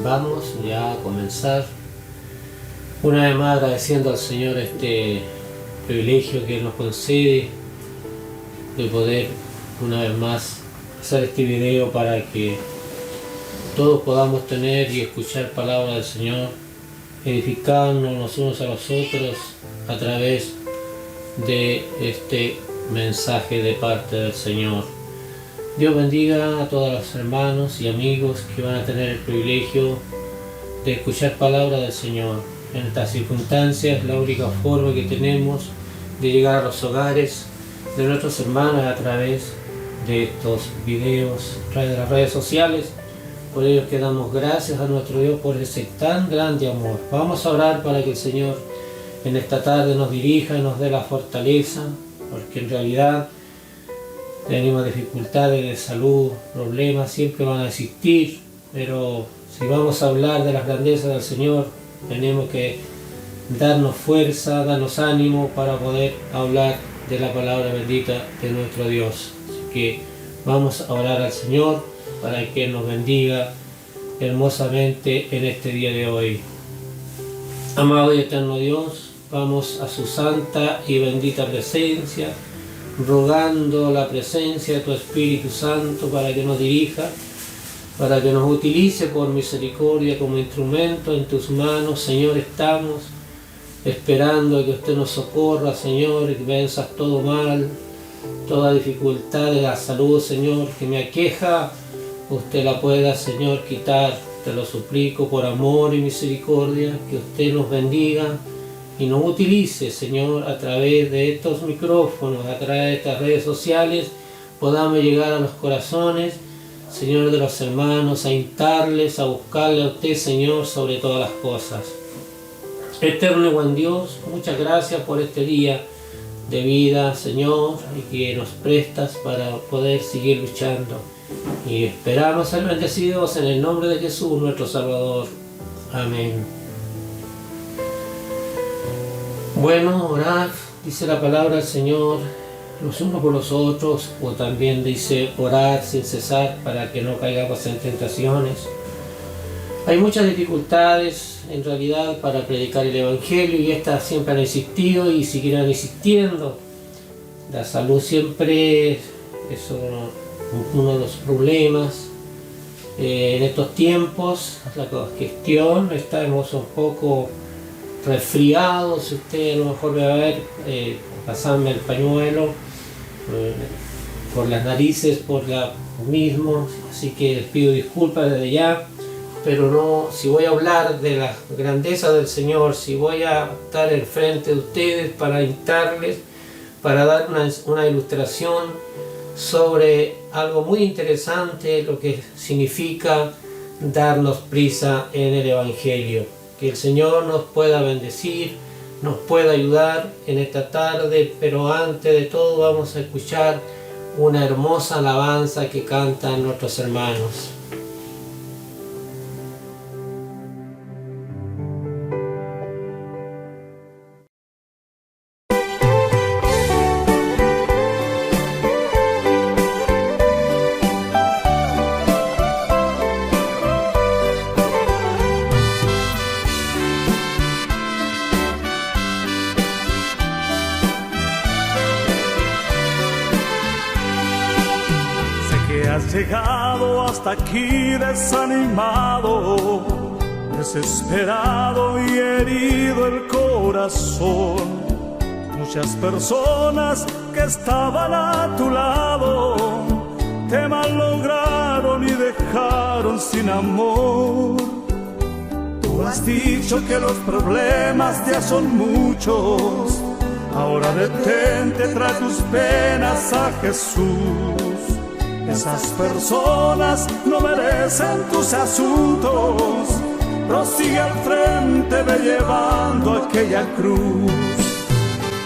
Vamos ya a comenzar una vez más agradeciendo al Señor este privilegio que nos concede de poder una vez más hacer este video para que todos podamos tener y escuchar palabra del Señor, edificarnos los unos a los otros a través de este mensaje de parte del Señor. Dios bendiga a todos los hermanos y amigos que van a tener el privilegio de escuchar palabra del Señor. En estas circunstancias, la única forma que tenemos de llegar a los hogares de nuestros hermanos a través de estos videos, a través de las redes sociales. Por ello que damos gracias a nuestro Dios por ese tan grande amor. Vamos a orar para que el Señor en esta tarde nos dirija y nos dé la fortaleza, porque en realidad tenemos dificultades de salud, problemas siempre van a existir, pero si vamos a hablar de las grandezas del Señor, tenemos que darnos fuerza, darnos ánimo para poder hablar de la palabra bendita de nuestro Dios. Así que vamos a orar al Señor para que nos bendiga hermosamente en este día de hoy. Amado y eterno Dios, vamos a su santa y bendita presencia, rogando la presencia de tu Espíritu Santo para que nos dirija, para que nos utilice por misericordia como instrumento en tus manos. Señor, estamos esperando que usted nos socorra, Señor, y que venzas todo mal, toda dificultad de la salud, Señor, que me aqueja, usted la pueda, Señor, quitar. Te lo suplico por amor y misericordia, que usted nos bendiga y nos utilice, Señor, a través de estos micrófonos, a través de estas redes sociales, podamos llegar a los corazones, Señor, de los hermanos, a instarles, a buscarle a usted, Señor, sobre todas las cosas. Eterno y buen Dios, muchas gracias por este día de vida, Señor, y que nos prestas para poder seguir luchando. Y esperamos ser bendecidos en el nombre de Jesús, nuestro Salvador. Amén. Bueno, orad, dice la palabra del Señor, los unos por los otros, o también dice orar sin cesar para que no caigamos en tentaciones. Hay muchas dificultades en realidad para predicar el Evangelio y estas siempre han existido y seguirán existiendo. La salud siempre es uno de los problemas. En estos tiempos, la congestión, estamos un poco resfriados. Usted a lo mejor me va a ver pasarme el pañuelo por las narices, por la mismo, así que les pido disculpas desde ya. Pero no, si voy a hablar de la grandeza del Señor, si voy a estar enfrente de ustedes para instarles, para dar una ilustración sobre algo muy interesante, lo que significa darnos prisa en el Evangelio. Que el Señor nos pueda bendecir, nos pueda ayudar en esta tarde, pero antes de todo vamos a escuchar una hermosa alabanza que cantan nuestros hermanos. Has llegado hasta aquí desanimado, desesperado y herido el corazón. Muchas personas que estaban a tu lado te malograron y dejaron sin amor. Tú has dicho que los problemas ya son muchos, ahora detente, trae tus penas a Jesús. Esas personas no merecen tus asuntos. Prosigue al frente, ve llevando aquella cruz.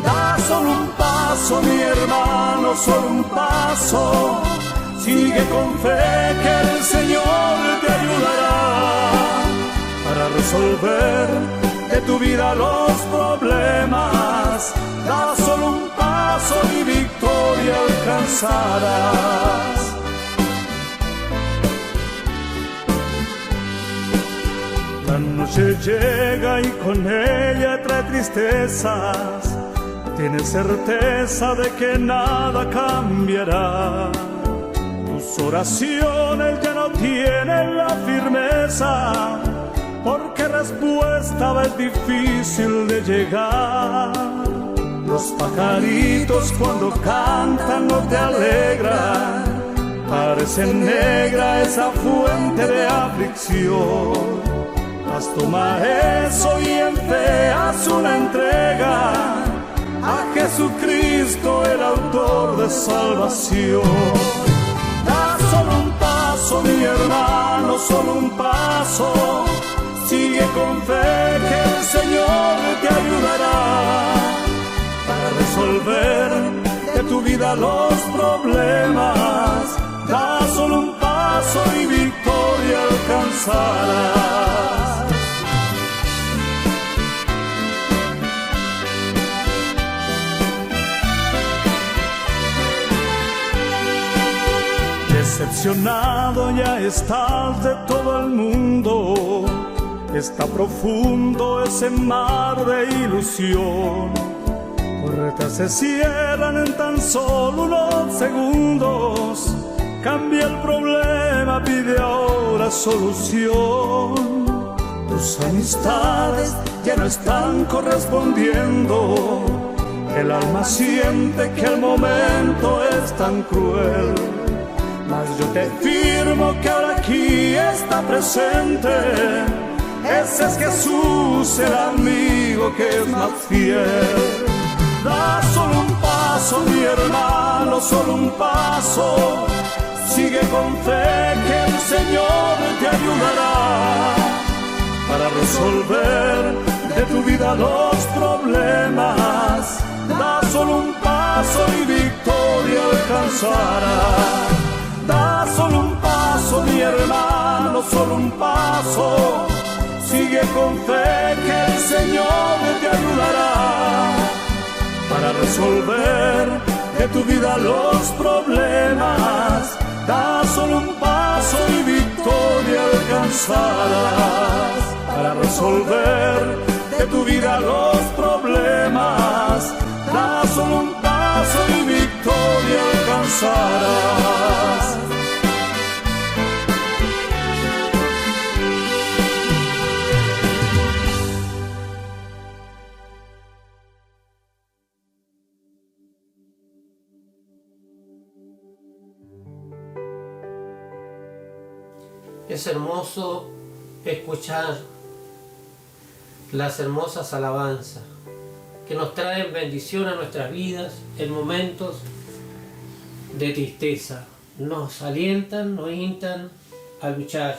Da solo un paso, mi hermano, solo un paso. Sigue con fe que el Señor te ayudará para resolver de tu vida los problemas. Da solo un paso y victoria alcanzarás. La noche llega y con ella trae tristezas. Tienes certeza de que nada cambiará. Tus oraciones ya no tienen la firmeza, porque respuesta es difícil de llegar. Los pajaritos cuando cantan no te alegran, parece negra esa fuente de aflicción. Mas toma eso y en fe haz una entrega a Jesucristo, el autor de salvación. Da solo un paso, mi hermano, solo un paso. Sigue con fe que el Señor te ayudará para resolver de tu vida los problemas. Da solo un paso y victoria alcanzarás. Decepcionado ya estás de todo el mundo. Está profundo ese mar de ilusión. Puertas se cierran en tan solo unos segundos. Cambia el problema, pide ahora solución. Tus amistades ya no están correspondiendo. El alma siente que el momento es tan cruel. Mas yo te afirmo que ahora aquí está presente. Ese es Jesús, el amigo que es más fiel. Da solo un paso, mi hermano, solo un paso. Sigue con fe que el Señor te ayudará para resolver de tu vida los problemas. Da solo un paso y victoria alcanzarás. Da solo un paso, mi hermano, solo un paso. Sigue con fe que el Señor te ayudará para resolver de tu vida los problemas. Da solo un paso y victoria alcanzarás para resolver de tu vida los problemas. Da solo un paso y victoria alcanzarás. Es hermoso escuchar las hermosas alabanzas que nos traen bendición a nuestras vidas en momentos de tristeza. Nos alientan, nos instan a luchar.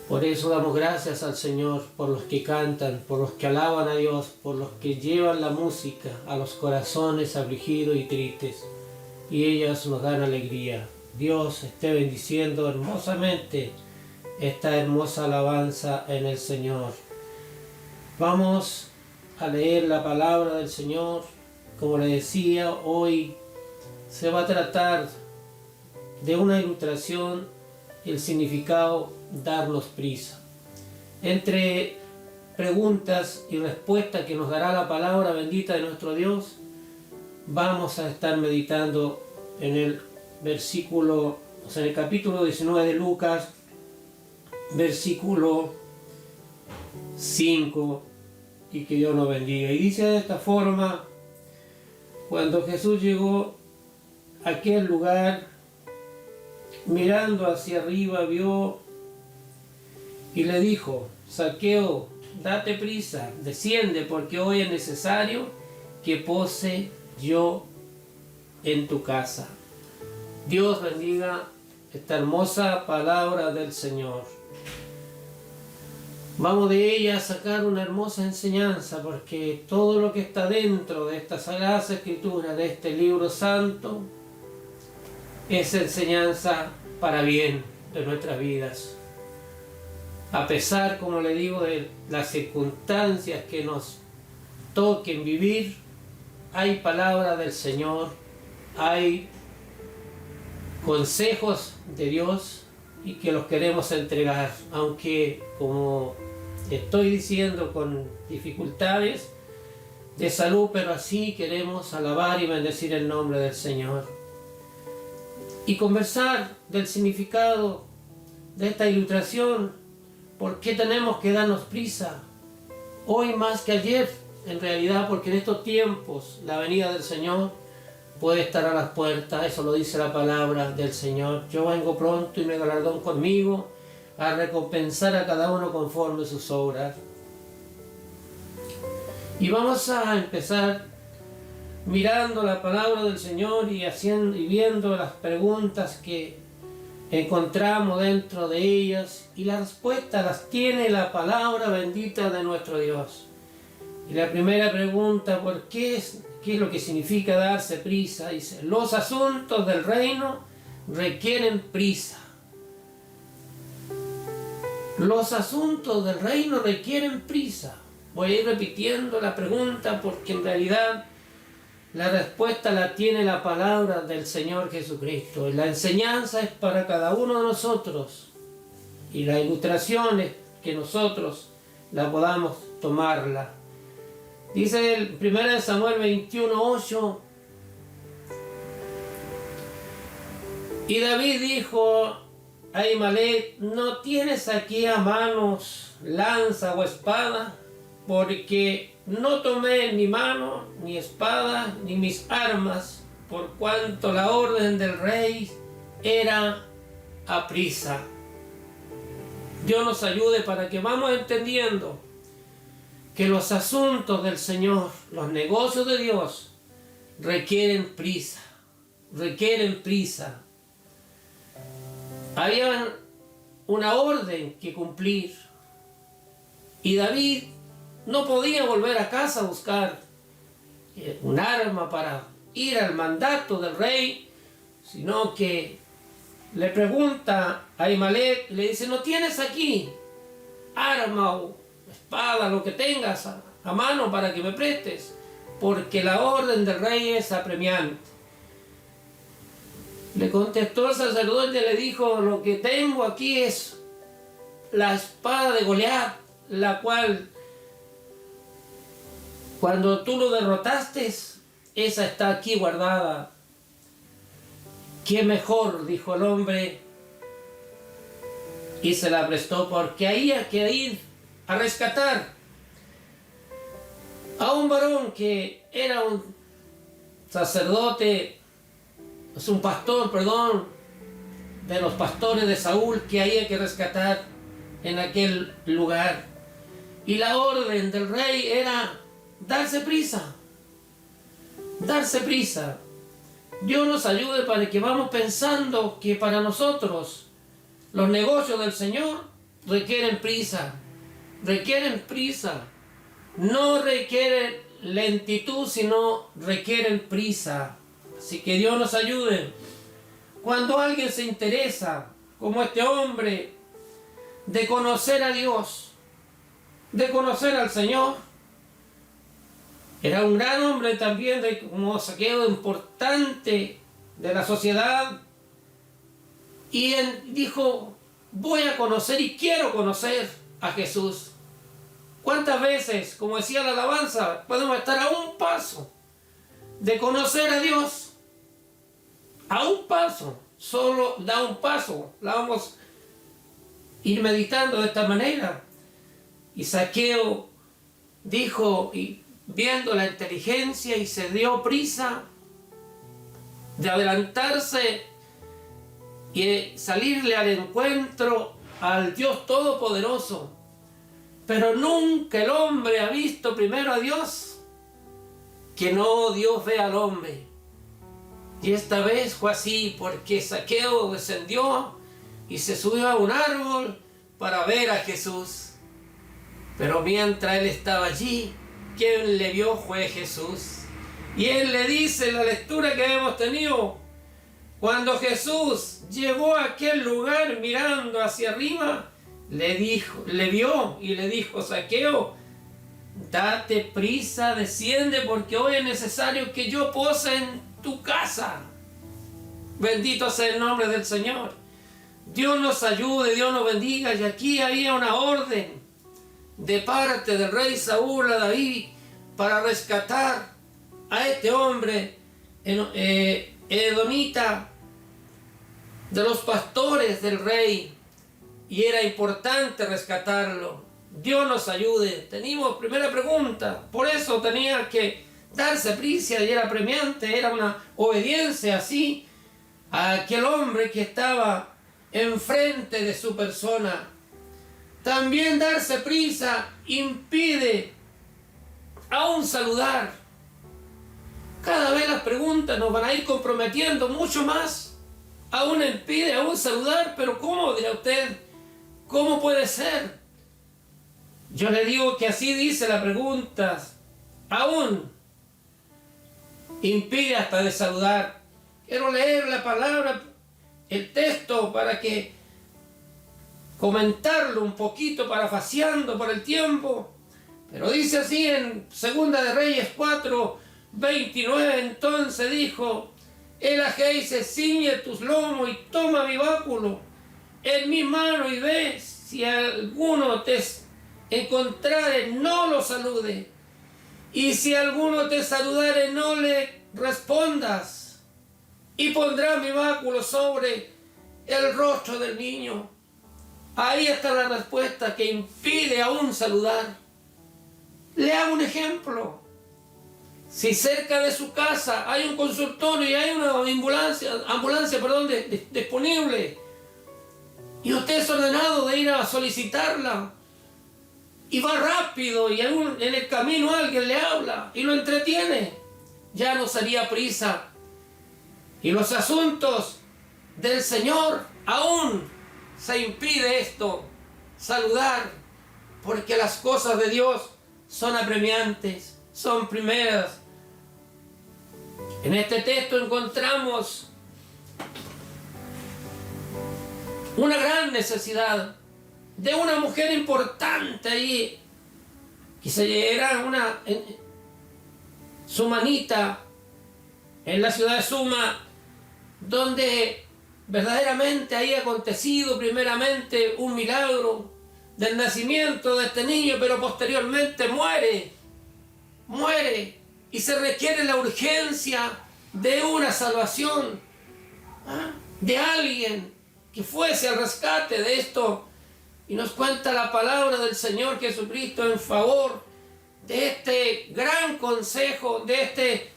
Por eso damos gracias al Señor por los que cantan, por los que alaban a Dios, por los que llevan la música a los corazones afligidos y tristes, y ellas nos dan alegría. Dios esté bendiciendo hermosamente esta hermosa alabanza en el Señor. Vamos a leer la palabra del Señor. Como le decía, hoy se va a tratar de una ilustración, el significado darnos prisa. Entre preguntas y respuestas que nos dará la palabra bendita de nuestro Dios, vamos a estar meditando en el versículo, en el capítulo 19 de Lucas, versículo 5, y que Dios nos bendiga. Y dice de esta forma: cuando Jesús llegó a aquel lugar, mirando hacia arriba, vio y le dijo: Zaqueo, date prisa, desciende, porque hoy es necesario que pose yo en tu casa. Dios bendiga esta hermosa palabra del Señor. Vamos de ella a sacar una hermosa enseñanza, porque todo lo que está dentro de esta Sagrada Escritura, de este libro santo, es enseñanza para bien de nuestras vidas. A pesar, como le digo, de las circunstancias que nos toquen vivir, hay palabra del Señor, hay consejos de Dios y que los queremos entregar, aunque, como estoy diciendo, con dificultades de salud, pero así queremos alabar y bendecir el nombre del Señor y conversar del significado de esta ilustración. ¿Por qué tenemos que darnos prisa hoy más que ayer? En realidad, porque en estos tiempos la venida del Señor puede estar a las puertas. Eso lo dice la palabra del Señor. Yo vengo pronto y mi galardón conmigo, a recompensar a cada uno conforme sus obras. Y vamos a empezar mirando la palabra del Señor y viendo las preguntas que encontramos dentro de ellas, y las respuestas las tiene la palabra bendita de nuestro Dios. Y la primera pregunta, ¿por qué es lo que significa darse prisa? Dice: los asuntos del reino requieren prisa. Los asuntos del reino requieren prisa. Voy a ir repitiendo la pregunta porque en realidad la respuesta la tiene la palabra del Señor Jesucristo. Y la enseñanza es para cada uno de nosotros. Y la ilustración es que nosotros la podamos tomarla. Dice el 1 Samuel 21:8. Y David dijo a Ahimelech: ¿no tienes aquí a manos lanza o espada? Porque no tomé en mi mano ni espada ni mis armas, por cuanto la orden del rey era aprisa. Dios nos ayude para que vamos entendiendo que los asuntos del Señor, los negocios de Dios, requieren prisa, requieren prisa. Había una orden que cumplir, y David no podía volver a casa a buscar un arma para ir al mandato del rey, sino que le pregunta a Ahimelech, le dice: ¿no tienes aquí arma o espada, lo que tengas a mano para que me prestes? Porque la orden del rey es apremiante. Le contestó el sacerdote y le dijo: lo que tengo aquí es la espada de Goliat, la cual cuando tú lo derrotaste, esa está aquí guardada. ¿Qué mejor?, dijo el hombre, y se la prestó, porque había que ir a rescatar a un varón que era un sacerdote, es un pastor, perdón, de los pastores de Saúl, que había que rescatar en aquel lugar. Y la orden del rey era darse prisa, darse prisa. Dios nos ayude para que vamos pensando que para nosotros los negocios del Señor requieren prisa, requieren prisa. No requieren lentitud, sino requieren prisa. Así que Dios nos ayude. Cuando alguien se interesa, como este hombre, de conocer a Dios, de conocer al Señor, era un gran hombre también, como Zaqueo, importante de la sociedad, y él dijo: voy a conocer y quiero conocer a Jesús. ¿Cuántas veces, como decía la alabanza, podemos estar a un paso de conocer a Dios? A un paso, solo da un paso. La vamos a ir meditando de esta manera. Y Zaqueo dijo, y viendo la inteligencia, y se dio prisa de adelantarse y salirle al encuentro al Dios Todopoderoso. Pero nunca el hombre ha visto primero a Dios, que no Dios ve al hombre. Y esta vez fue así, porque Zaqueo descendió y se subió a un árbol para ver a Jesús. Pero mientras él estaba allí, quien le vio fue Jesús. Y él le dice en la lectura que hemos tenido: cuando Jesús llegó a aquel lugar mirando hacia arriba, le vio y le dijo: Zaqueo, date prisa, desciende, porque hoy es necesario que yo pose en tu casa. Bendito sea el nombre del Señor. Dios nos ayude, Dios nos bendiga. Y aquí había una orden de parte del rey Saúl a David para rescatar a este hombre edomita, de los pastores del rey, y era importante rescatarlo. Dios nos ayude. Teníamos primera pregunta, por eso tenía que darse prisa y era premiante, era una obediencia así a aquel hombre que estaba enfrente de su persona. También darse prisa impide aún saludar. Cada vez las preguntas nos van a ir comprometiendo mucho más. Aún impide aún saludar, pero ¿cómo, dirá usted? ¿Cómo puede ser? Yo le digo que así dice la pregunta. Aún impide hasta de saludar. Quiero leer la palabra, el texto, para que comentarlo un poquito, parafaseando por el tiempo. Pero dice así en 2 de Reyes 4:29, entonces dijo el Agey: ciñe tus lomos y toma mi báculo en mi mano y ve, si alguno te encontrare, no lo salude, y si alguno te saludare, no le respondas, y pondrá mi báculo sobre el rostro del niño. Ahí está la respuesta que impide aún saludar. Le hago un ejemplo. Si cerca de su casa hay un consultorio y hay una ambulancia disponible, y usted es ordenado de ir a solicitarla, y va rápido y en el camino alguien le habla y lo entretiene, ya no sería prisa. Y los asuntos del Señor aún se impide esto, saludar, porque las cosas de Dios son apremiantes, son primeras. En este texto encontramos una gran necesidad de una mujer importante ahí, que se era sumanita en la ciudad de Suma, donde verdaderamente había acontecido primeramente un milagro del nacimiento de este niño, pero posteriormente muere, y se requiere la urgencia de una salvación, de alguien que fuese al rescate de esto. Y nos cuenta la palabra del Señor Jesucristo en favor de este gran consejo, de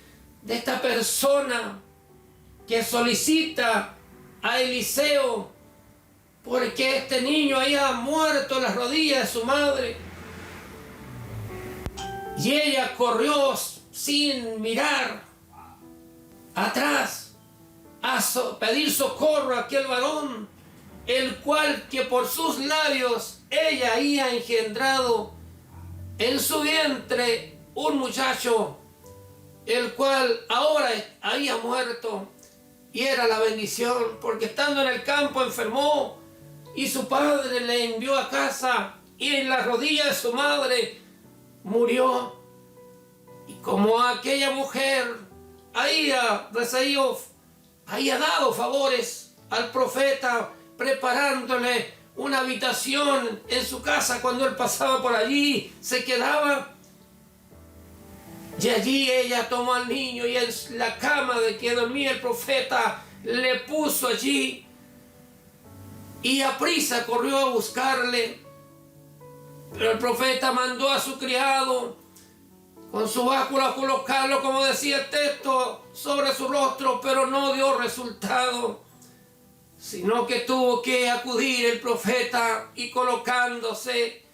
esta persona que solicita a Eliseo, porque este niño había muerto en las rodillas de su madre. Y ella corrió sin mirar atrás a pedir socorro a aquel varón, el cual que por sus labios ella había engendrado en su vientre un muchacho, el cual ahora había muerto. Y era la bendición, porque estando en el campo enfermó, y su padre le envió a casa, y en las rodillas de su madre murió. Y como aquella mujer había dado favores al profeta, preparándole una habitación en su casa cuando él pasaba por allí, se quedaba. Y allí ella tomó al niño y en la cama de que dormía el profeta le puso allí, y aprisa corrió a buscarle. Pero el profeta mandó a su criado con su báculo a colocarlo, como decía el texto, sobre su rostro, pero no dio resultado, sino que tuvo que acudir el profeta y colocándose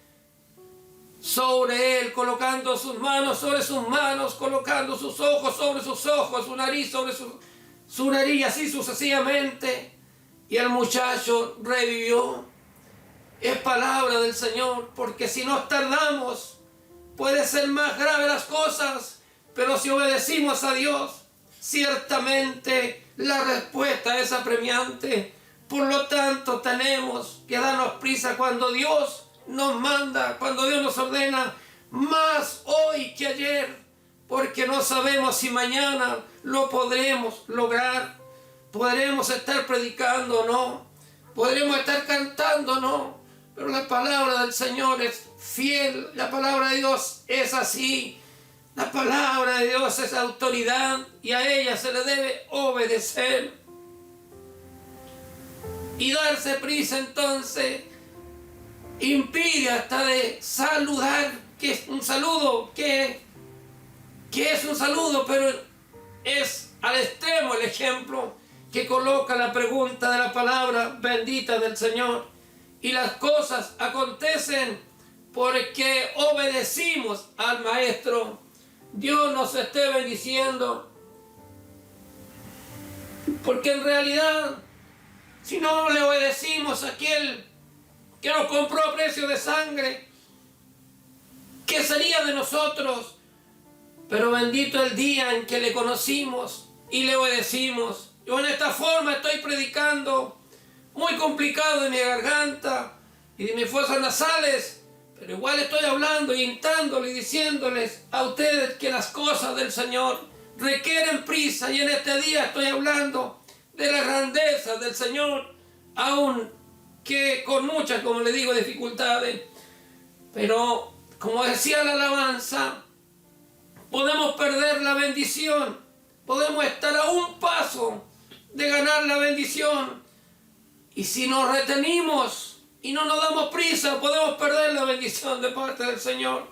sobre él, colocando sus manos sobre sus manos, colocando sus ojos sobre sus ojos, su nariz sobre su nariz, así sucesivamente, y el muchacho revivió. Es palabra del Señor, porque si nos tardamos, puede ser más grave las cosas, pero si obedecimos a Dios, ciertamente la respuesta es apremiante. Por lo tanto, tenemos que darnos prisa cuando Dios nos manda, cuando Dios nos ordena, más hoy que ayer, porque no sabemos si mañana lo podremos lograr, podremos estar predicando o no, Podremos estar cantando, ¿no? Pero la palabra del Señor es fiel. La palabra de Dios es así. La palabra de Dios es autoridad y a ella se le debe obedecer. Y darse prisa entonces impide hasta de saludar, que es un saludo, que es un saludo, pero es al extremo el ejemplo que coloca la pregunta de la palabra bendita del Señor. Y las cosas acontecen porque obedecimos al Maestro. Dios nos esté bendiciendo, porque en realidad, si no le obedecimos a aquel que nos compró a precio de sangre, ¿qué sería de nosotros? Pero bendito el día en que le conocimos y le obedecimos. Yo en esta forma estoy predicando, muy complicado de mi garganta y de mis fosas nasales, pero igual estoy hablando y instándole y diciéndoles a ustedes que las cosas del Señor requieren prisa, y en este día estoy hablando de la grandeza del Señor, aun que con muchas, como le digo, dificultades. Pero como decía la alabanza, podemos perder la bendición, podemos estar a un paso de ganar la bendición, y si nos retenimos y no nos damos prisa, podemos perder la bendición de parte del Señor.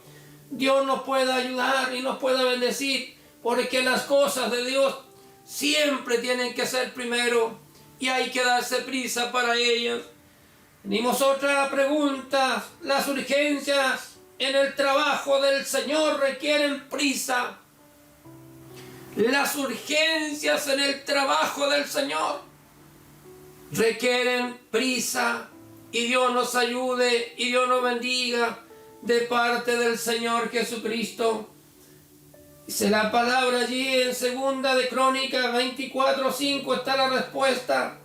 Dios nos puede ayudar y nos puede bendecir, porque las cosas de Dios siempre tienen que ser primero y hay que darse prisa para ellas. Tenemos otra pregunta. Las urgencias en el trabajo del Señor requieren prisa. Las urgencias en el trabajo del Señor requieren prisa, y Dios nos ayude y Dios nos bendiga de parte del Señor Jesucristo. Dice la palabra allí en 2 de Crónicas 24:5 está la respuesta.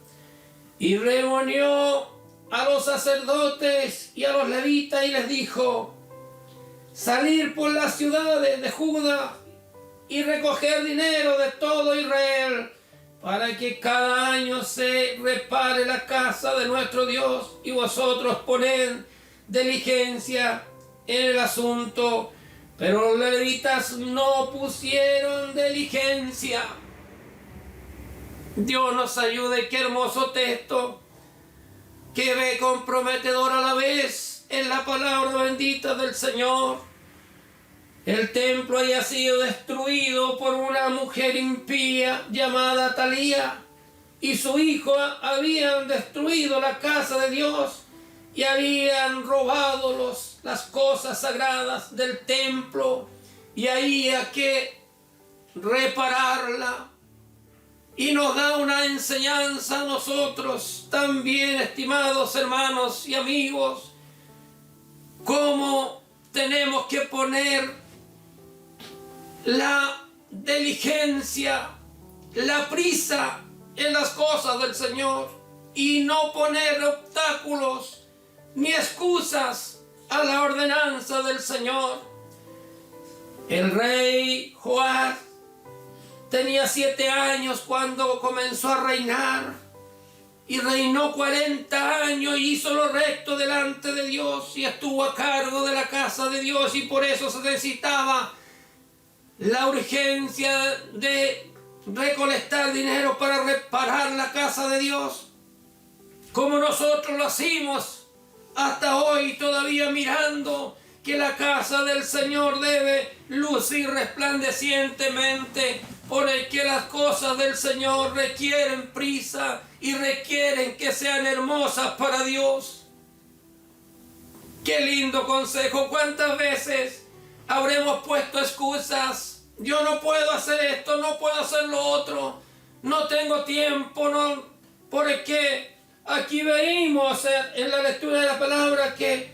Y reunió a los sacerdotes y a los levitas y les dijo: salir por las ciudades de Judá y recoger dinero de todo Israel, para que cada año se repare la casa de nuestro Dios, y vosotros poned diligencia en el asunto. Pero los levitas no pusieron diligencia. Dios nos ayude. Qué hermoso texto, que ve comprometedor a la vez en la palabra bendita del Señor. El templo había sido destruido por una mujer impía llamada Talía, y su hijo habían destruido la casa de Dios y habían robado las cosas sagradas del templo, y había que repararla. Y nos da una enseñanza a nosotros también, estimados hermanos y amigos, cómo tenemos que poner la diligencia, la prisa en las cosas del Señor, y no poner obstáculos ni excusas a la ordenanza del Señor. El rey Joás tenía 7 años cuando comenzó a reinar, y reinó 40 años y hizo lo recto delante de Dios, y estuvo a cargo de la casa de Dios, y por eso se necesitaba la urgencia de recolectar dinero para reparar la casa de Dios, como nosotros lo hacemos hasta hoy, todavía mirando que la casa del Señor debe lucir resplandecientemente, porque las cosas del Señor requieren prisa y requieren que sean hermosas para Dios. Qué lindo consejo. ¿Cuántas veces habremos puesto excusas? Yo no puedo hacer esto, no puedo hacer lo otro, no tengo tiempo, no, porque aquí veíamos en la lectura de la palabra que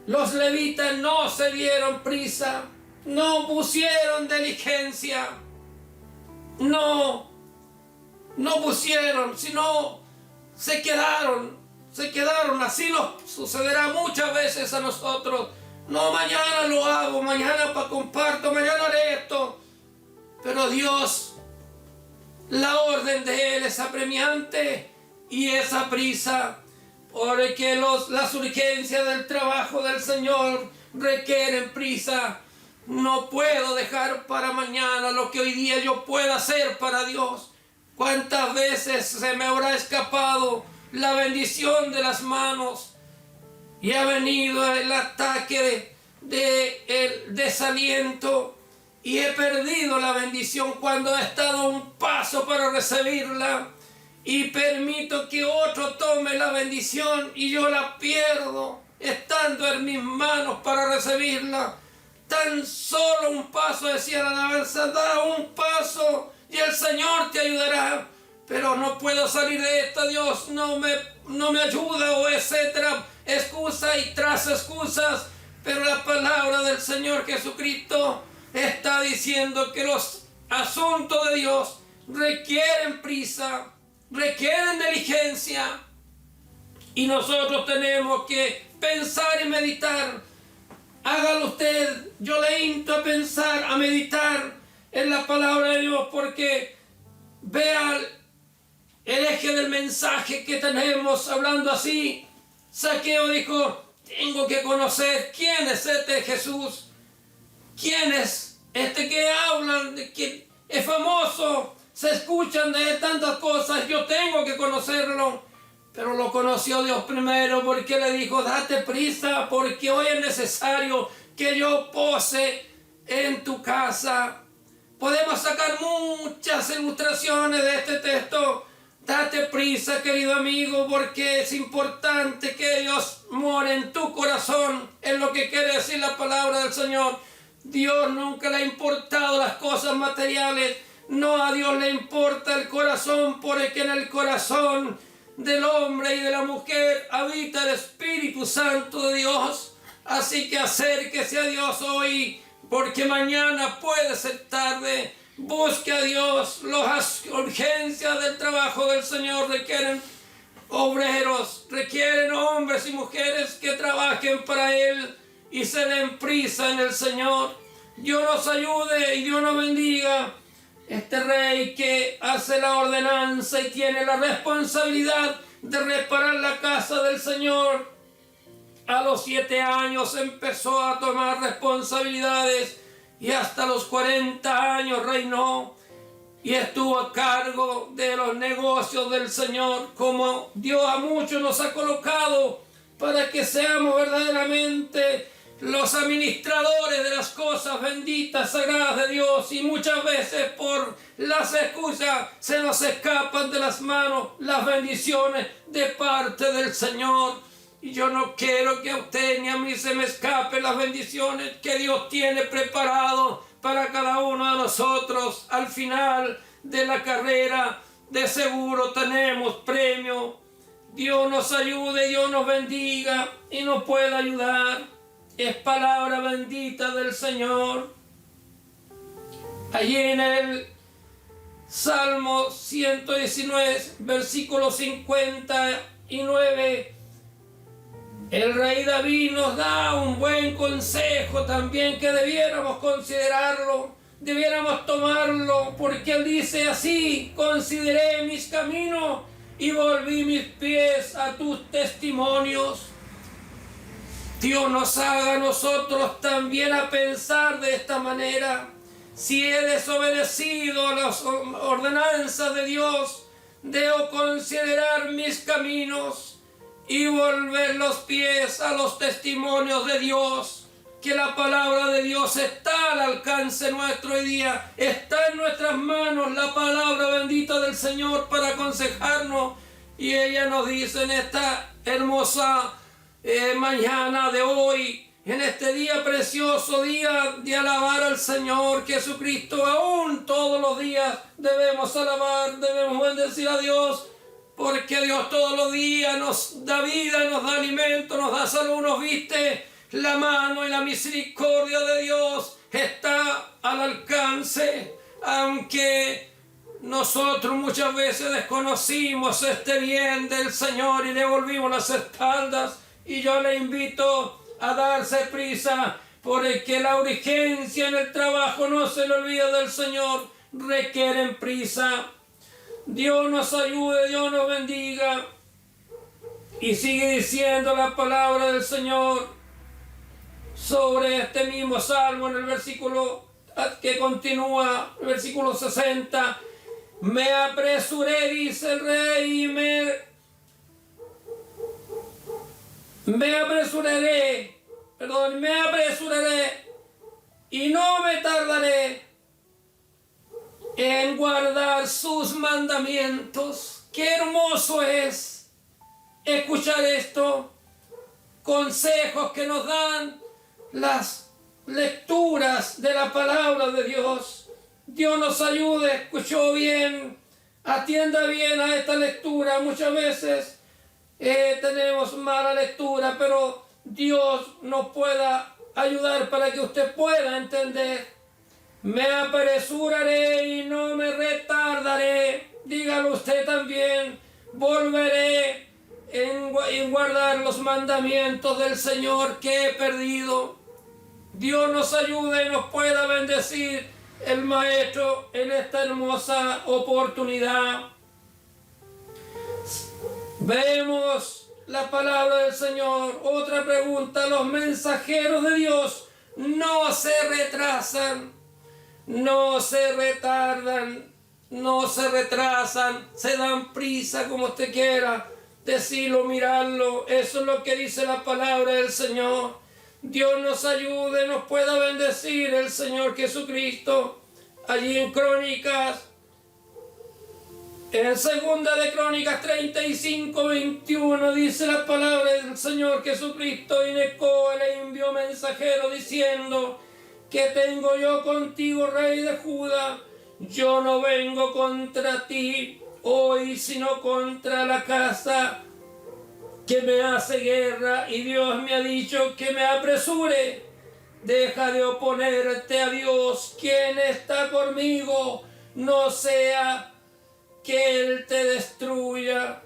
los levitas no se dieron prisa, no pusieron diligencia, no pusieron, sino se quedaron. Así nos sucederá muchas veces a nosotros. No, mañana lo hago, mañana comparto, mañana haré esto. Pero Dios, la orden de Él es apremiante, y esa prisa Porque las urgencias del trabajo del Señor requieren prisa. No puedo dejar para mañana lo que hoy día yo pueda hacer para Dios. ¿Cuántas veces se me habrá escapado la bendición de las manos? Y ha venido el ataque el desaliento y he perdido la bendición cuando he estado a un paso para recibirla y permito que otro tome la bendición y yo la pierdo estando en mis manos para recibirla. Tan solo un paso, decía la alabanza, da un paso y el Señor te ayudará. Pero no puedo salir de esta, Dios no me ayuda, o etcétera, excusa y tras excusas. Pero la palabra del Señor Jesucristo está diciendo que los asuntos de Dios requieren prisa, requieren diligencia. Y nosotros tenemos que pensar y meditar. Hágalo usted, yo le invito a pensar, a meditar en la palabra de Dios, porque vea el eje del mensaje que tenemos hablando así. Zaqueo dijo, tengo que conocer quién es este Jesús, quién es este que hablan, de que es famoso, se escuchan de tantas cosas, yo tengo que conocerlo. Pero lo conoció Dios primero, porque le dijo, date prisa, porque hoy es necesario que yo pose en tu casa. Podemos sacar muchas ilustraciones de este texto. Date prisa, querido amigo, porque es importante que Dios more en tu corazón, es lo que quiere decir la palabra del Señor. Dios nunca le ha importado las cosas materiales, no, a Dios le importa el corazón, porque en el corazón del hombre y de la mujer habita el Espíritu Santo de Dios. Así que acérquese a Dios hoy, porque mañana puede ser tarde. Busque a Dios. Las urgencias del trabajo del Señor requieren obreros, requieren hombres y mujeres que trabajen para Él y se den prisa en el Señor. Dios nos ayude y Dios nos bendiga. Este rey que hace la ordenanza y tiene la responsabilidad de reparar la casa del Señor, a los 7 años empezó a tomar responsabilidades y hasta los 40 años reinó y estuvo a cargo de los negocios del Señor, como Dios a muchos nos ha colocado para que seamos verdaderamente los administradores de las cosas benditas, sagradas de Dios. Y muchas veces por las excusas se nos escapan de las manos las bendiciones de parte del Señor. Y yo no quiero que a usted ni a mí se me escapen las bendiciones que Dios tiene preparado para cada uno de nosotros. Al final de la carrera, de seguro tenemos premio. Dios nos ayude, Dios nos bendiga y nos pueda ayudar. Es palabra bendita del Señor. Allí en el Salmo 119, versículo 59, el rey David nos da un buen consejo también que debiéramos considerarlo, debiéramos tomarlo, porque él dice así: consideré mis caminos y volví mis pies a tus testimonios. Dios nos haga a nosotros también a pensar de esta manera. Si he desobedecido a las ordenanzas de Dios, debo considerar mis caminos y volver los pies a los testimonios de Dios. Que la palabra de Dios está al alcance nuestro hoy día. Está en nuestras manos la palabra bendita del Señor para aconsejarnos. Y ella nos dice en esta hermosa mañana de hoy, en este día precioso, día de alabar al Señor Jesucristo. Aún todos los días debemos alabar, debemos bendecir a Dios, porque Dios todos los días nos da vida, nos da alimento, nos da salud, nos viste. La mano y la misericordia de Dios está al alcance, aunque nosotros muchas veces desconocimos este bien del Señor y le volvimos las espaldas. Y yo le invito a darse prisa, porque la urgencia en el trabajo no se le olvida del Señor, requieren prisa. Dios nos ayude, Dios nos bendiga. Y sigue diciendo la palabra del Señor sobre este mismo salmo en el versículo que continúa, el versículo 60. Me apresuré, dice el rey, y me apresuraré y no me tardaré en guardar sus mandamientos. Qué hermoso es escuchar esto, consejos que nos dan las lecturas de la palabra de Dios. Dios nos ayude, escuchó bien, atienda bien a esta lectura. Muchas veces tenemos mala lectura, pero Dios nos pueda ayudar para que usted pueda entender. Me apresuraré y no me retardaré. Dígalo usted también. Volveré en guardar los mandamientos del Señor que he perdido. Dios nos ayude y nos pueda bendecir el Maestro en esta hermosa oportunidad. Vemos la palabra del Señor. Otra pregunta: los mensajeros de Dios no se retrasan, no se retardan, no se retrasan, se dan prisa, como usted quiera decirlo, mirarlo. Eso es lo que dice la palabra del Señor. Dios nos ayude, nos pueda bendecir el Señor Jesucristo. Allí en Crónicas, en segunda de Crónicas 35:21, dice la palabra del Señor Jesucristo: y Necoa le envió mensajero diciendo: ¿qué tengo yo contigo, rey de Judá? Yo no vengo contra ti hoy, sino contra la casa que me hace guerra, y Dios me ha dicho que me apresure. Deja de oponerte a Dios, quien está conmigo, no sea que Él te destruya.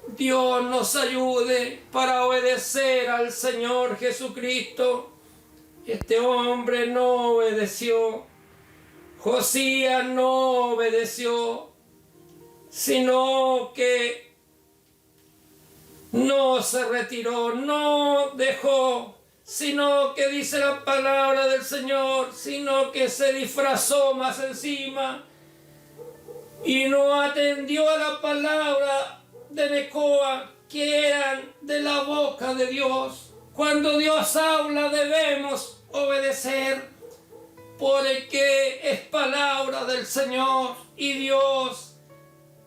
Dios nos ayude para obedecer al Señor Jesucristo. Este hombre no obedeció, Josías no obedeció, sino que no se retiró, no dejó, sino que dice la palabra del Señor, sino que se disfrazó más encima y no atendió a la palabra de Necoa, que eran de la boca de Dios. Cuando Dios habla debemos obedecer, porque es palabra del Señor y Dios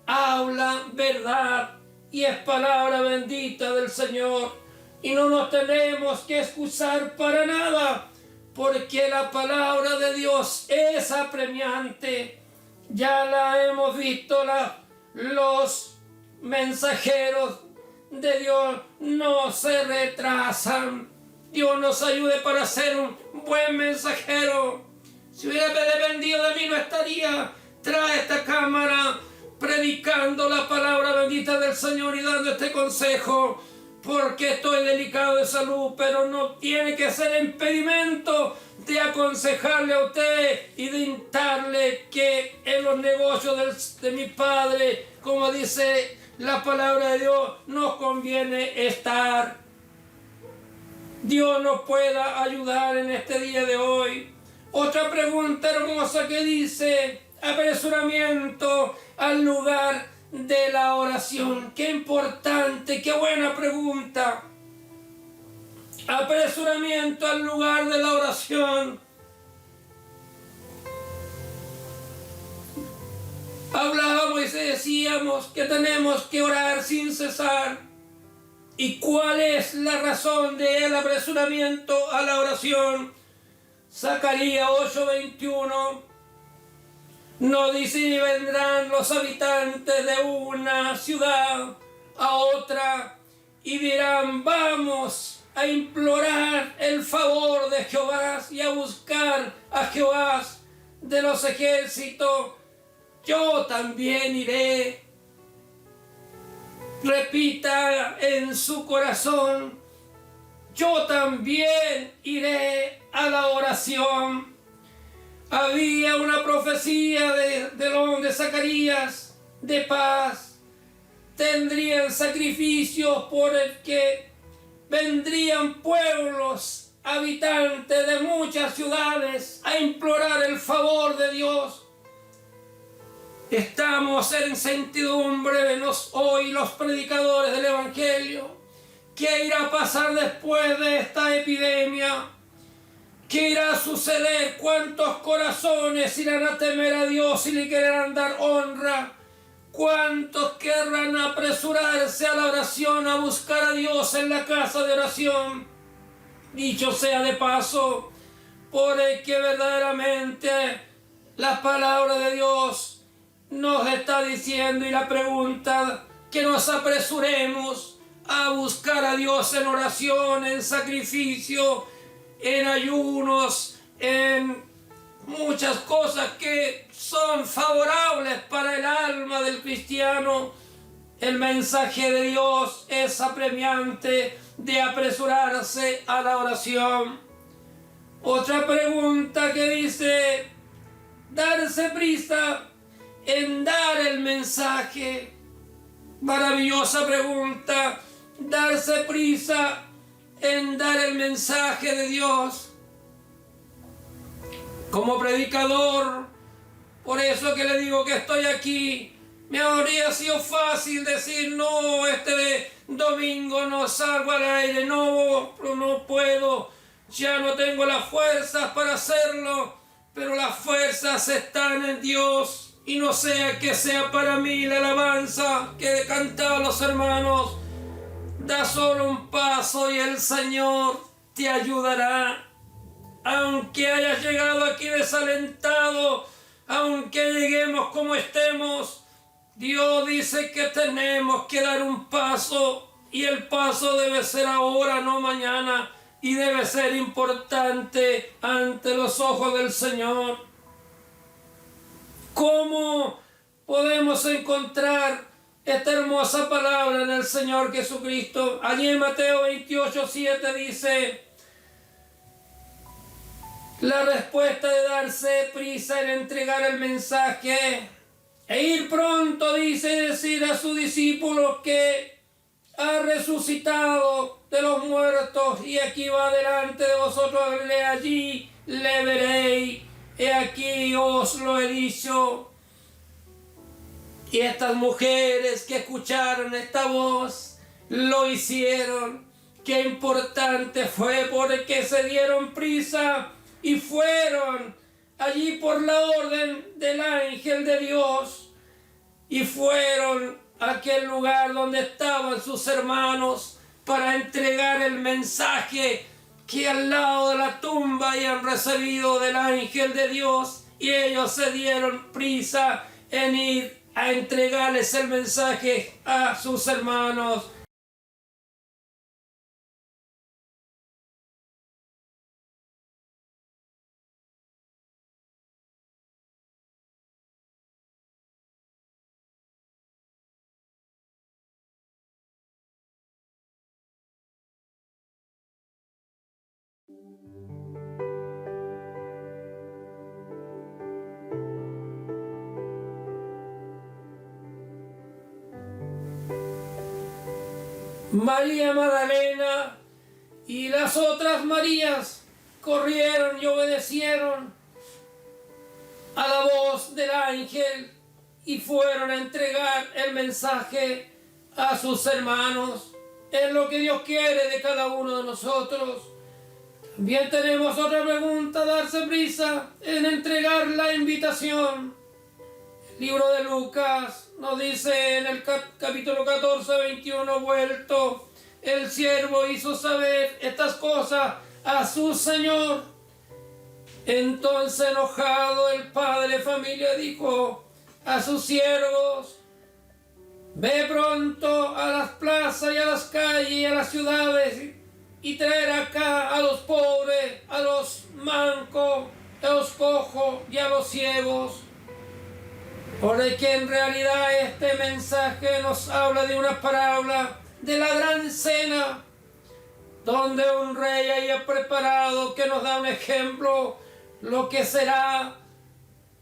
habla verdad y es palabra bendita del Señor, y no nos tenemos que excusar para nada, porque la palabra de Dios es apremiante. Ya la hemos visto, los mensajeros de Dios no se retrasan. Dios nos ayude para ser un buen mensajero. Si hubiera dependido de mí, no estaría tras esta cámara predicando la palabra bendita del Señor y dando este consejo, porque estoy delicado de salud, pero no tiene que ser impedimento de aconsejarle a usted y de instarle que en los negocios de mi Padre, como dice la palabra de Dios, nos conviene estar. Dios nos pueda ayudar en este día de hoy. Otra pregunta hermosa que dice: apresuramiento al lugar de la oración. Qué importante, qué buena pregunta. Apresuramiento al lugar de la oración. Hablábamos y decíamos que tenemos que orar sin cesar. ¿Y cuál es la razón del apresuramiento a la oración? Zacarías 8:21 nos dice: y vendrán los habitantes de una ciudad a otra y dirán: vamos a implorar el favor de Jehová y a buscar a Jehová de los ejércitos. Yo también iré. Repita en su corazón: yo también iré a la oración. Había una profecía de Zacarías de paz tendrían sacrificios por el que vendrían pueblos, habitantes de muchas ciudades a implorar el favor de Dios. Estamos en incertidumbre hoy los predicadores del Evangelio. ¿Qué irá a pasar después de esta epidemia? ¿Qué irá a suceder? ¿Cuántos corazones irán a temer a Dios y le querrán dar honra? ¿Cuántos querrán apresurarse a la oración, a buscar a Dios en la casa de oración? Dicho sea de paso, porque verdaderamente la palabra de Dios nos está diciendo, y la pregunta, que nos apresuremos a buscar a Dios en oración, en sacrificio, en ayunos, en muchas cosas que son favorables para el alma del cristiano. El mensaje de Dios es apremiante de apresurarse a la oración. Otra pregunta que dice, darse prisa en dar el mensaje. Maravillosa pregunta, darse prisa en dar el mensaje de Dios. Como predicador, por eso que le digo que estoy aquí, me habría sido fácil decir, no, este domingo no salgo al aire, no puedo, ya no tengo las fuerzas para hacerlo, pero las fuerzas están en Dios, y no sea que sea para mí la alabanza que cantaban los hermanos. Da solo un paso y el Señor te ayudará. Aunque hayas llegado aquí desalentado, aunque lleguemos como estemos, Dios dice que tenemos que dar un paso, y el paso debe ser ahora, no mañana, y debe ser importante ante los ojos del Señor. ¿Cómo podemos encontrar esta hermosa palabra en el Señor Jesucristo? Allí en Mateo 28:7 dice, la respuesta de darse prisa en entregar el mensaje e ir pronto, dice, decir a sus discípulos que ha resucitado de los muertos, y aquí va delante de vosotros, allí le veréis, he aquí os lo he dicho. Y estas mujeres que escucharon esta voz lo hicieron. Qué importante fue, porque se dieron prisa y fueron allí por la orden del ángel de Dios, y fueron a aquel lugar donde estaban sus hermanos para entregar el mensaje que al lado de la tumba habían recibido del ángel de Dios, y ellos se dieron prisa en ir a entregarles el mensaje a sus hermanos. María Magdalena y las otras Marías corrieron y obedecieron a la voz del ángel y fueron a entregar el mensaje a sus hermanos. Es lo que Dios quiere de cada uno de nosotros. También tenemos otra pregunta, darse prisa en entregar la invitación. El libro de Lucas nos dice en el capítulo 14, 21, vuelto el siervo hizo saber estas cosas a su señor. Entonces, enojado, el padre de familia dijo a sus siervos, ve pronto a las plazas y a las calles y a las ciudades y traer acá a los pobres, a los mancos, a los cojos y a los ciegos. Porque en realidad este mensaje nos habla de una parábola de la gran cena, donde un rey haya preparado, que nos da un ejemplo, lo que será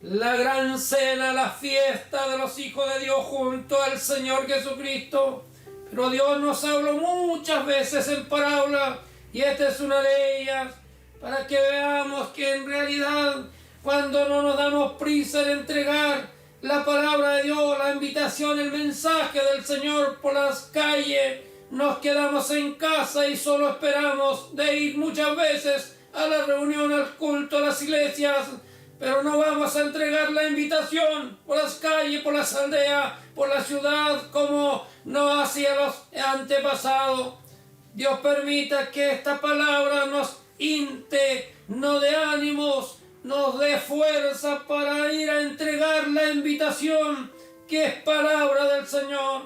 la gran cena, la fiesta de los hijos de Dios junto al Señor Jesucristo. Pero Dios nos habló muchas veces en parábola, y esta es una de ellas, para que veamos que en realidad cuando no nos damos prisa en entregar la palabra de Dios, la invitación, el mensaje del Señor por las calles, nos quedamos en casa y solo esperamos de ir muchas veces a la reunión, al culto, a las iglesias, pero no vamos a entregar la invitación por las calles, por las aldeas, por la ciudad, como no hacían los antepasados. Dios permita que esta palabra nos inte, nos dé ánimos, nos dé fuerza para ir a entregar la invitación que es palabra del Señor.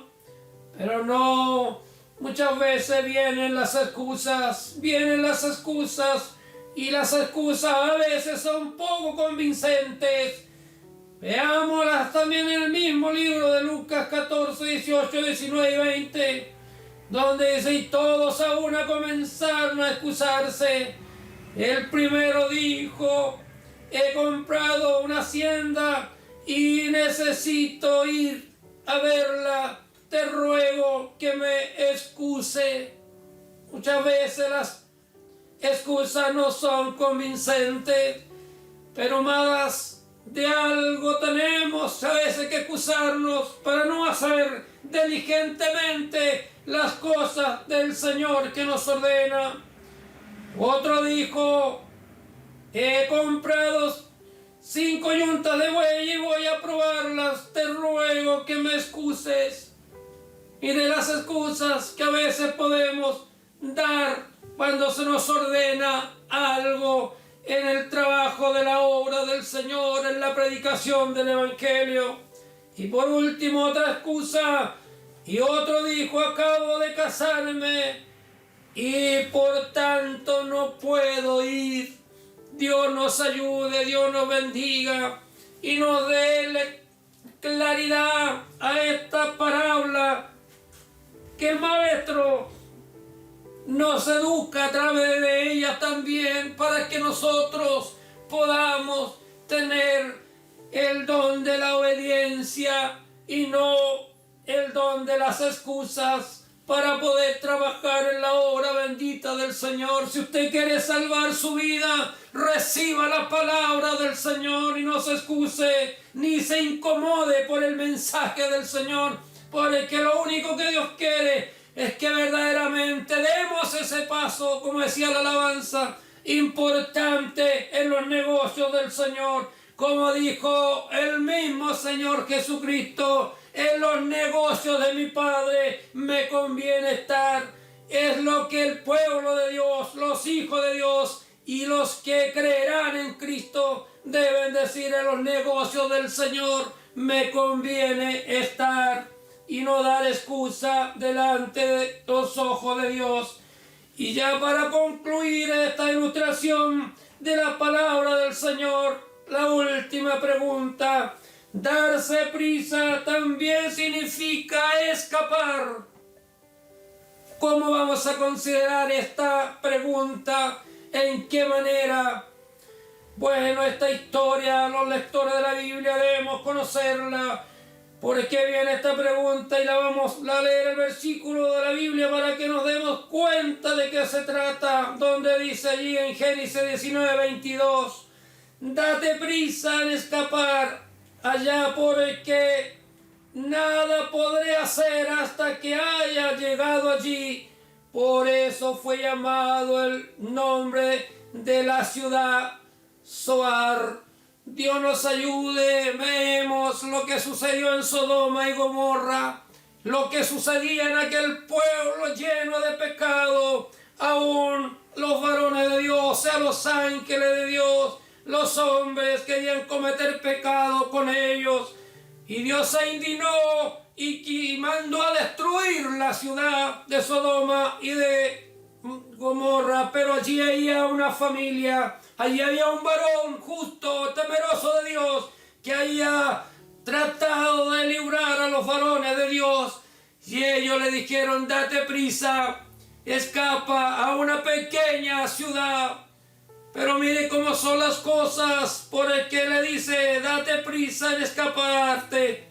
Pero no, muchas veces vienen las excusas, y las excusas a veces son poco convincentes. Veámoslas también en el mismo libro de Lucas 14, 18, 19 y 20, donde dice: y todos a una comenzaron a excusarse. El primero dijo: he comprado una hacienda y necesito ir a verla, te ruego que me excuse. Muchas veces las excusas no son convincentes, pero más de algo tenemos a veces que excusarnos para no hacer diligentemente las cosas del Señor que nos ordena. Otro dijo: he comprado 5 yuntas de buey y voy a probarlas, te ruego que me excuses. Y de las excusas que a veces podemos dar cuando se nos ordena algo en el trabajo de la obra del Señor, en la predicación del Evangelio. Y por último, otra excusa. Y otro dijo: acabo de casarme y por tanto no puedo ir. Dios nos ayude, Dios nos bendiga y nos dé claridad a esta parábola, que el Maestro nos educa a través de ella también, para que nosotros podamos tener el don de la obediencia y no el don de las excusas, para poder trabajar en la obra bendita del Señor. Si usted quiere salvar su vida, reciba la palabra del Señor y no se excuse ni se incomode por el mensaje del Señor, porque lo único que Dios quiere es que verdaderamente demos ese paso, como decía la alabanza, importante en los negocios del Señor. Como dijo el mismo Señor Jesucristo: en los negocios de mi Padre me conviene estar. Es lo que el pueblo de Dios, los hijos de Dios y los que creerán en Cristo deben decir: en los negocios del Señor me conviene estar, y no dar excusa delante de los ojos de Dios. Y ya para concluir esta ilustración de la palabra del Señor, la última pregunta: darse prisa también significa escapar. ¿Cómo vamos a considerar esta pregunta? ¿En qué manera? Bueno, esta historia, los lectores de la Biblia debemos conocerla. ¿Por qué viene esta pregunta? Y la vamos a leer el versículo de la Biblia para que nos demos cuenta de qué se trata, donde dice allí en Génesis 19, 22: date prisa en escapar allá, porque nada podré hacer hasta que haya llegado allí. Por eso fue llamado el nombre de la ciudad Zoar. Dios nos ayude. Vemos lo que sucedió en Sodoma y Gomorra, lo que sucedía en aquel pueblo lleno de pecado. Aún los varones de Dios, o sea, los ángeles de Dios, los hombres querían cometer pecado con ellos. Y Dios se indignó y mandó a destruir la ciudad de Sodoma y de Gomorra. Pero allí había una familia, allí había un varón justo, temeroso de Dios, que había tratado de librar a los varones de Dios. Y ellos le dijeron: date prisa, escapa a una pequeña ciudad Pero mire cómo son las cosas, por el que le dice, date prisa en escaparte,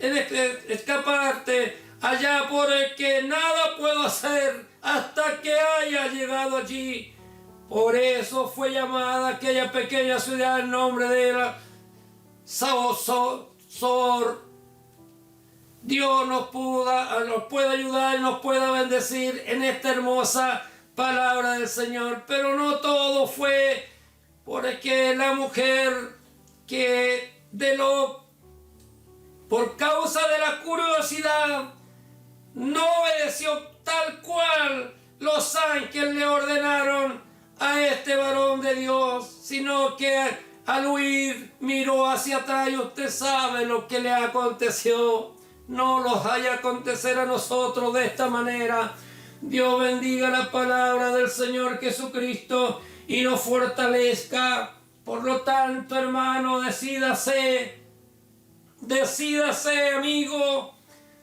allá por el que nada puedo hacer hasta que haya llegado allí. Por eso fue llamada aquella pequeña ciudad el nombre de la Sor. Dios nos puede ayudar y nos puede bendecir en esta hermosa palabra del Señor. Pero no todo fue porque la mujer por causa de la curiosidad no obedeció tal cual los ángeles le ordenaron a este varón de Dios, sino que al huir miró hacia atrás y usted sabe lo que le aconteció. No nos vaya a acontecer a nosotros de esta manera. Dios bendiga la palabra del Señor Jesucristo y nos fortalezca. Por lo tanto, hermano, decídase, amigo,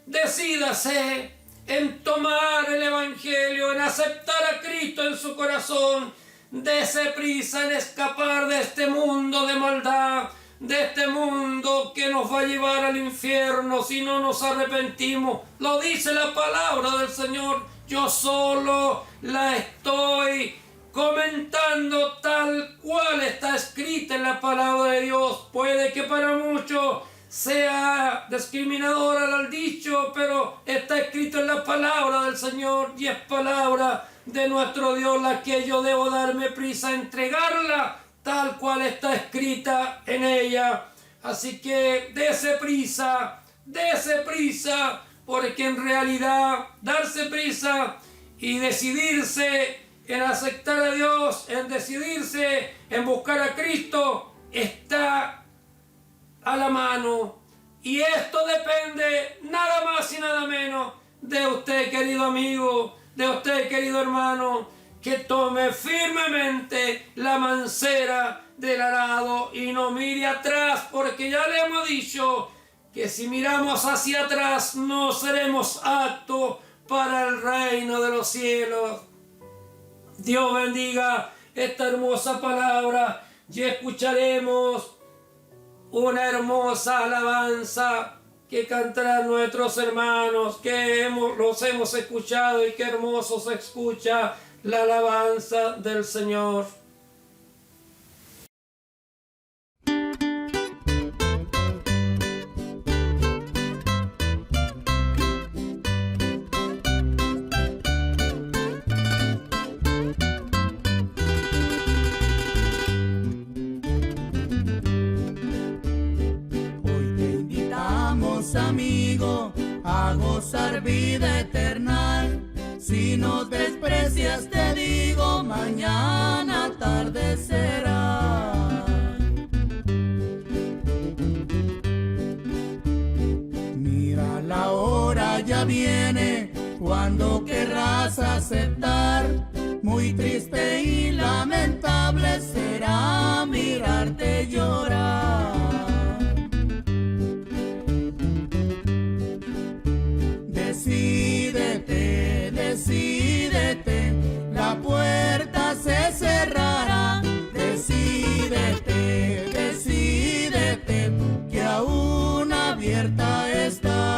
decídase en tomar el Evangelio, en aceptar a Cristo en su corazón. Dese prisa en escapar de este mundo de maldad, de este mundo que nos va a llevar al infierno si no nos arrepentimos. Lo dice la palabra del Señor. Yo solo la estoy comentando tal cual está escrita en la palabra de Dios. Puede que para muchos sea discriminador al dicho, pero está escrito en la palabra del Señor y es palabra de nuestro Dios la que yo debo darme prisa a entregarla tal cual está escrita en ella. Así que dése prisa, porque en realidad darse prisa y decidirse en aceptar a Dios, en decidirse en buscar a Cristo, está a la mano. Y esto depende nada más y nada menos de usted, querido amigo, de usted, querido hermano, que tome firmemente la mancera del arado y no mire atrás, porque ya le hemos dicho que si miramos hacia atrás no seremos aptos para el reino de los cielos. Dios bendiga esta hermosa palabra y escucharemos una hermosa alabanza que cantarán nuestros hermanos, los hemos escuchado, y qué hermoso se escucha la alabanza del Señor. Amigo, a gozar vida eterna. Si nos desprecias, te digo, mañana atardecerá. Mira, la hora ya viene cuando querrás aceptar. Muy triste y lamentable será mirarte llorar. Decídete, la puerta se cerrará. Decídete, que aún abierta está.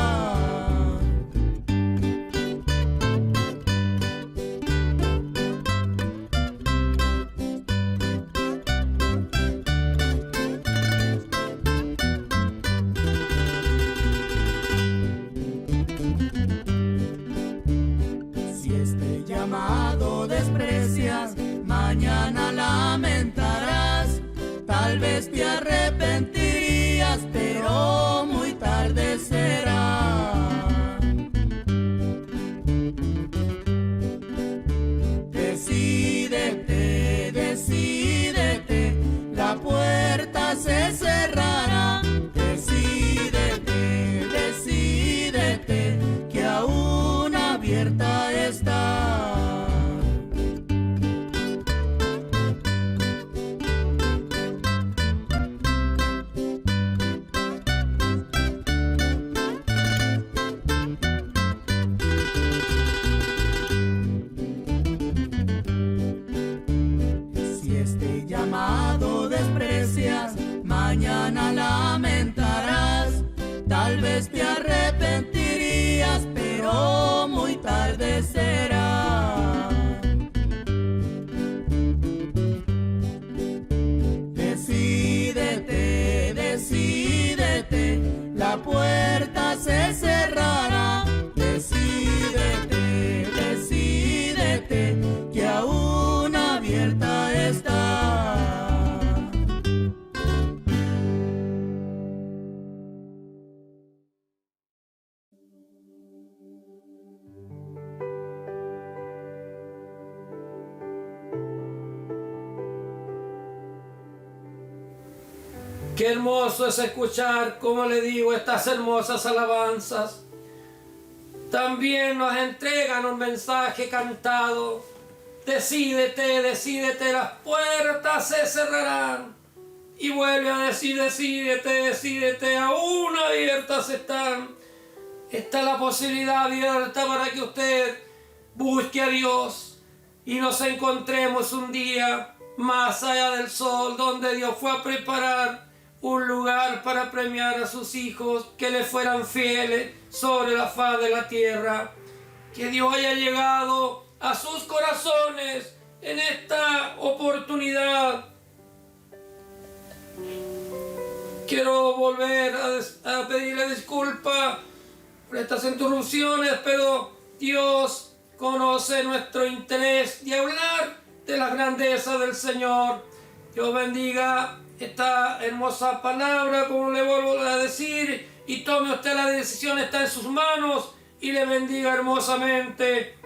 Mañana lamentarás, tal vez te arrepentirías, pero muy tarde será. Decídete, la puerta se cerrará. Decídete, que aún abierta está. vez te arrepentirías, pero muy tarde será. Decídete, decídete, la puerta se cerrará. Decídete, decídete, que aún abierta está. Qué hermoso es escuchar, como le digo, estas hermosas alabanzas. También nos entregan un mensaje cantado. Decídete, decídete, las puertas se cerrarán. Y vuelve a decir, decídete, decídete, aún abiertas están. Está la posibilidad abierta para que usted busque a Dios y nos encontremos un día más allá del sol, donde Dios fue a preparar un lugar para premiar a sus hijos que le fueran fieles sobre la faz de la tierra. Que Dios haya llegado a sus corazones en esta oportunidad. Quiero volver a pedirle disculpas por estas interrupciones, pero Dios conoce nuestro interés de hablar de la grandeza del Señor. Dios bendiga esta hermosa palabra, como le vuelvo a decir, y tome usted la decisión, está en sus manos, y le bendiga hermosamente.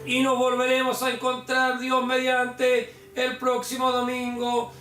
Y nos volveremos a encontrar, Dios mediante, el próximo domingo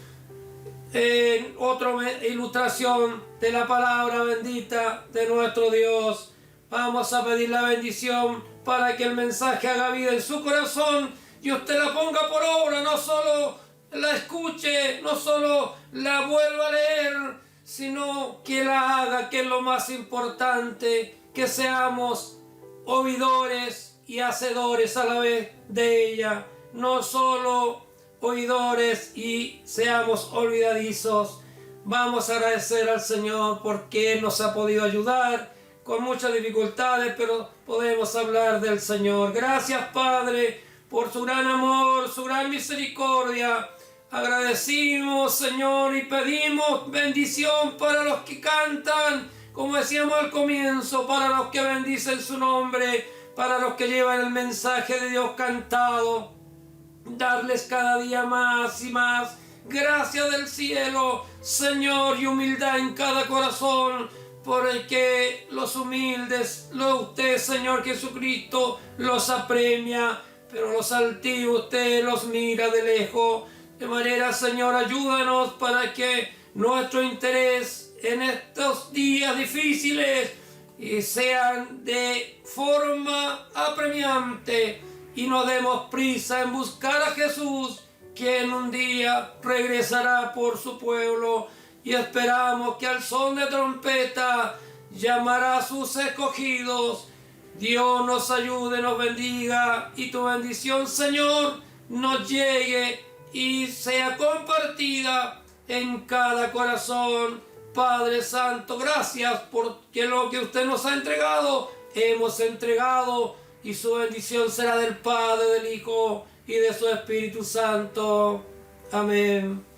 en otra ilustración de la palabra bendita de nuestro Dios. Vamos a pedir la bendición para que el mensaje haga vida en su corazón y usted la ponga por obra, no solo la escuche, no solo la vuelva a leer, sino que la haga, que es lo más importante, que seamos oidores y hacedores a la vez de ella, no solo oidores y seamos olvidadizos. Vamos a agradecer al Señor porque Él nos ha podido ayudar con muchas dificultades, pero podemos hablar del Señor. Gracias, Padre, por su gran amor, su gran misericordia. Agradecimos, Señor, y pedimos bendición para los que cantan, como decíamos al comienzo, para los que bendicen su nombre, para los que llevan el mensaje de Dios cantado. Darles cada día más y más gracia del cielo, Señor, y humildad en cada corazón, por el que los humildes, usted, Señor Jesucristo, los apremia, pero los altivos usted los mira de lejos. De manera, Señor, ayúdanos para que nuestro interés en estos días difíciles sean de forma apremiante y no demos prisa en buscar a Jesús, quien un día regresará por su pueblo, y esperamos que al son de trompeta llamará a sus escogidos. Dios nos ayude, nos bendiga, y tu bendición, Señor, nos llegue y sea compartida en cada corazón. Padre Santo, gracias porque lo que usted nos ha entregado, hemos entregado, y su bendición será del Padre, del Hijo y de su Espíritu Santo. Amén.